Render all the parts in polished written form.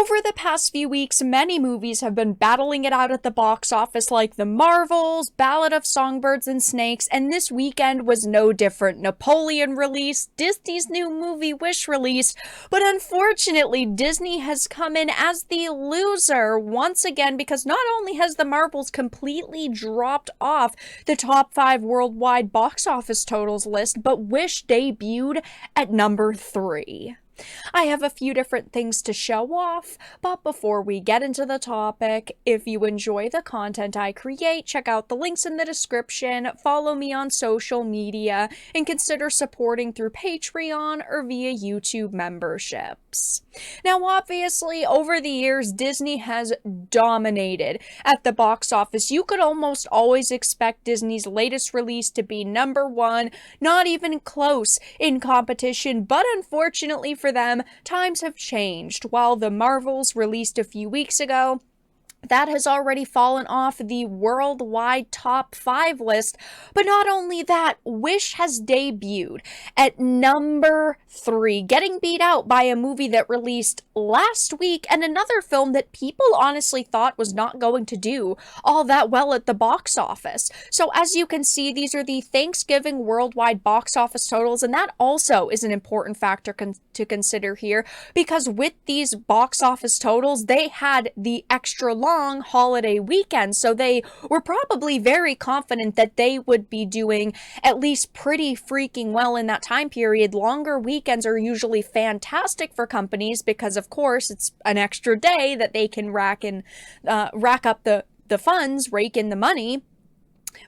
Over the past few weeks, many movies have been battling it out at the box office, like The Marvels, Ballad of Songbirds and Snakes, and this weekend was no different. Napoleon released, Disney's new movie Wish released, but unfortunately, Disney has come in as the loser once again because not only has The Marvels completely dropped off the top 5 worldwide box office totals list, but Wish debuted at number 3. I have a few different things to show off, but before we get into the topic, if you enjoy the content I create, check out the links in the description, follow me on social media, and consider supporting through Patreon or via YouTube memberships. Now, obviously, over the years, Disney has dominated at the box office. You could almost always expect Disney's latest release to be number 1, not even close in competition, but unfortunately for them, times have changed. While The Marvels released a few weeks ago, that has already fallen off the worldwide top 5 list. But not only that, Wish has debuted at number 3, getting beat out by a movie that released last week and another film that people honestly thought was not going to do all that well at the box office. So as you can see, these are the Thanksgiving worldwide box office totals, and that also is an important factor to consider here, because with these box office totals, they had the extra long holiday weekend, so they were probably very confident that they would be doing at least pretty freaking well in that time period. Longer weekends are usually fantastic for companies because, of course, it's an extra day that they can rack up the funds, rake in the money.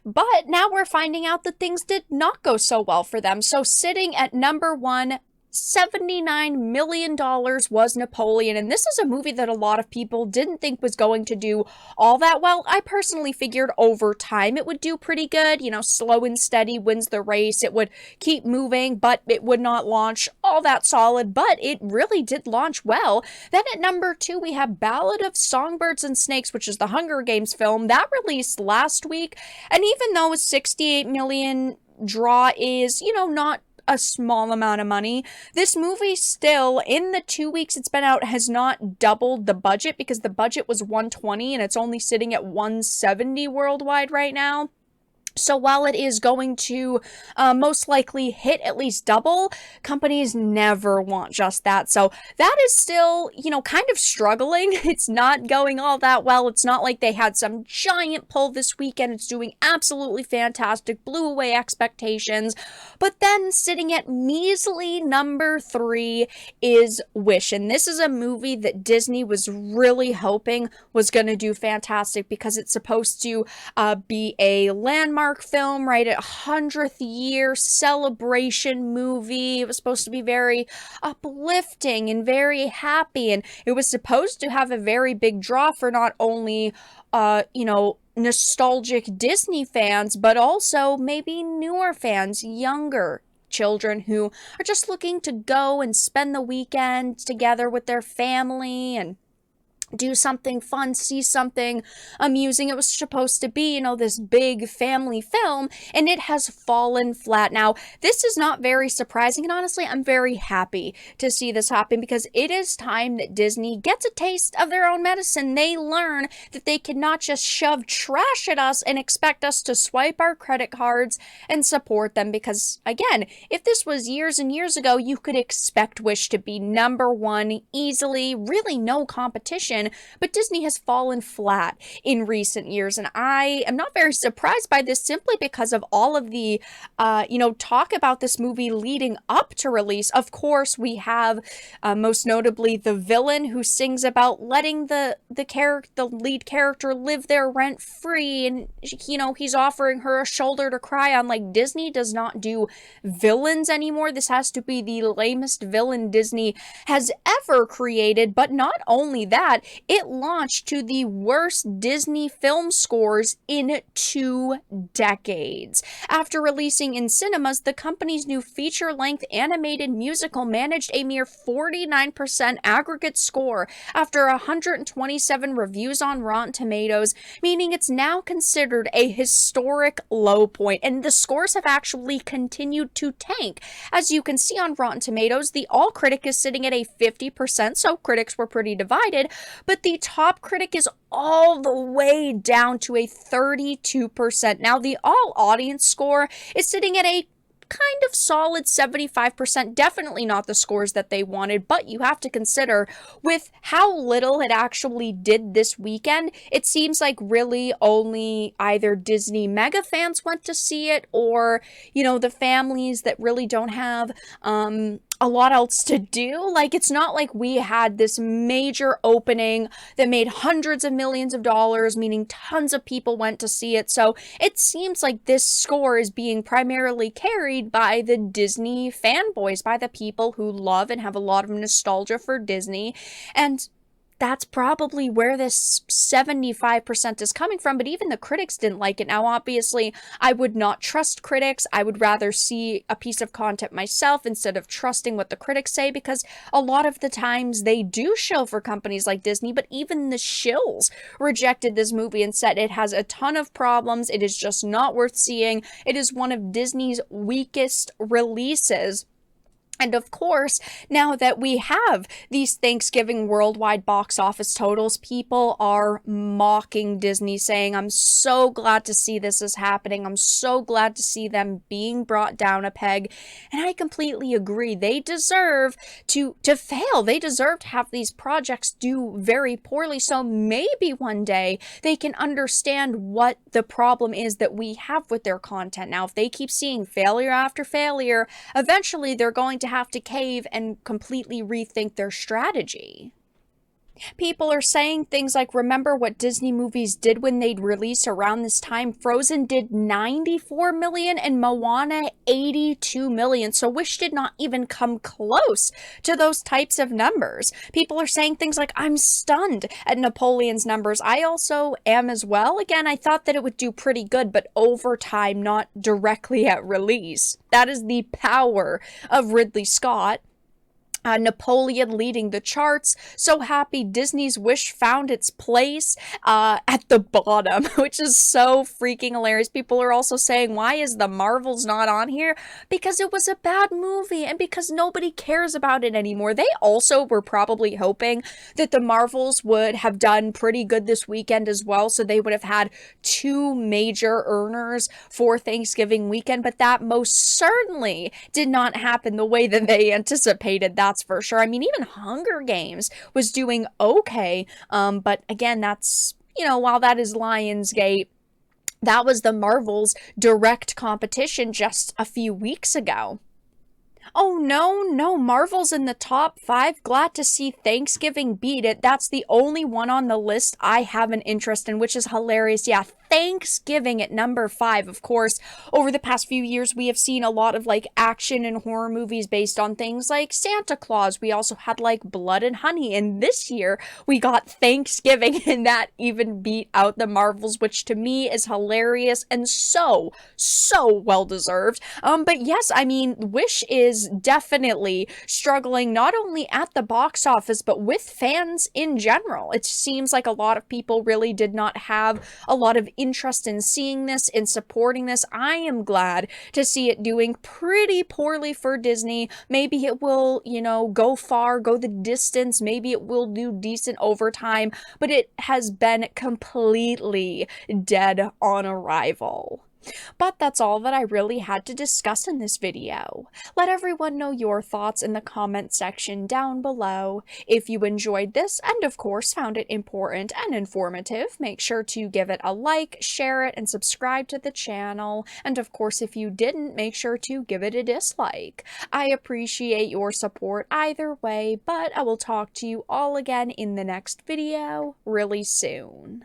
But now we're finding out that things did not go so well for them. So sitting at number 1, $79 million was Napoleon, and this is a movie that a lot of people didn't think was going to do all that well. I personally figured over time it would do pretty good, slow and steady wins the race. It would keep moving, but it would not launch all that solid, but it really did launch well. Then at number 2, we have Ballad of Songbirds and Snakes, which is the Hunger Games film that released last week, and even though a 68 million draw is, not a small amount of money, this movie still, in the 2 weeks it's been out, has not doubled the budget, because the budget was 120 and it's only sitting at 170 worldwide right now. So while it is going to most likely hit at least double, companies never want just that. So that is still, kind of struggling. It's not going all that well. It's not like they had some giant pull this weekend. It's doing absolutely fantastic, blew away expectations. But then sitting at measly number 3 is Wish. And this is a movie that Disney was really hoping was going to do fantastic, because it's supposed to be a landmark film, right? A 100th year celebration movie. It was supposed to be very uplifting and very happy, and it was supposed to have a very big draw for not only nostalgic Disney fans, but also maybe newer fans, younger children who are just looking to go and spend the weekend together with their family and do something fun, see something amusing. It was supposed to be, this big family film, and it has fallen flat. Now, this is not very surprising, and honestly, I'm very happy to see this happen, because it is time that Disney gets a taste of their own medicine. They learn that they cannot just shove trash at us and expect us to swipe our credit cards and support them, because, again, if this was years and years ago, you could expect Wish to be number 1 easily, really no competition. But Disney has fallen flat in recent years, and I am not very surprised by this, simply because of all of the, talk about this movie leading up to release. Of course, we have most notably the villain who sings about letting the lead character live there rent free, and he's offering her a shoulder to cry on. Like, Disney does not do villains anymore. This has to be the lamest villain Disney has ever created. But not only that, it launched to the worst Disney film scores in 2 decades. After releasing in cinemas, the company's new feature-length animated musical managed a mere 49% aggregate score after 127 reviews on Rotten Tomatoes, meaning it's now considered a historic low point, and the scores have actually continued to tank. As you can see on Rotten Tomatoes, the All Critic is sitting at a 50%, so critics were pretty divided, but the top critic is all the way down to a 32%. Now, the All Audience score is sitting at a kind of solid 75%, definitely not the scores that they wanted, but you have to consider with how little it actually did this weekend, it seems like really only either Disney mega fans went to see it or, the families that really don't have a lot else to do. Like, it's not like we had this major opening that made hundreds of millions of dollars, meaning tons of people went to see it. So it seems like this score is being primarily carried by the Disney fanboys, by the people who love and have a lot of nostalgia for Disney. And that's probably where this 75% is coming from, but even the critics didn't like it. Now, obviously, I would not trust critics. I would rather see a piece of content myself instead of trusting what the critics say, because a lot of the times they do shill for companies like Disney, but even the shills rejected this movie and said it has a ton of problems. It is just not worth seeing. It is one of Disney's weakest releases. And of course, now that we have these Thanksgiving worldwide box office totals, people are mocking Disney, saying, I'm so glad to see this is happening. I'm so glad to see them being brought down a peg. And I completely agree. They deserve to fail. They deserve to have these projects do very poorly. So maybe one day they can understand what the problem is that we have with their content. Now, if they keep seeing failure after failure, eventually they're going to have to cave and completely rethink their strategy. People are saying things like, remember what Disney movies did when they'd release around this time? Frozen did 94 million and Moana 82 million. So Wish did not even come close to those types of numbers. People are saying things like, I'm stunned at Napoleon's numbers. I also am as well. Again, I thought that it would do pretty good, but over time, not directly at release. That is the power of Ridley Scott. Napoleon leading the charts. So happy Disney's Wish found its place at the bottom, which is so freaking hilarious. People are also saying, why is the Marvels not on here? Because it was a bad movie and because nobody cares about it anymore. They also were probably hoping that the Marvels would have done pretty good this weekend as well, so they would have had two major earners for Thanksgiving weekend, but that most certainly did not happen the way that they anticipated. That's for sure. I mean, even Hunger Games was doing okay, but again, that's, while that is Lionsgate, that was the Marvel's direct competition just a few weeks ago. Oh, no, Marvel's in the top 5. Glad to see Thanksgiving beat it. That's the only one on the list I have an interest in, which is hilarious. Yeah, Thanksgiving at number 5. Of course, over the past few years, we have seen a lot of action and horror movies based on things like Santa Claus. We also had Blood and Honey, and this year we got Thanksgiving, and that even beat out the Marvels, which to me is hilarious and so well deserved. But yes, I mean, Wish is definitely struggling not only at the box office but with fans in general. It seems like a lot of people really did not have a lot of interest in seeing this, in supporting this. I am glad to see it doing pretty poorly for Disney. Maybe it will, go far, go the distance. Maybe it will do decent over time, but it has been completely dead on arrival. But that's all that I really had to discuss in this video. Let everyone know your thoughts in the comment section down below. If you enjoyed this and of course found it important and informative, make sure to give it a like, share it, and subscribe to the channel. And of course, if you didn't, make sure to give it a dislike. I appreciate your support either way, but I will talk to you all again in the next video really soon.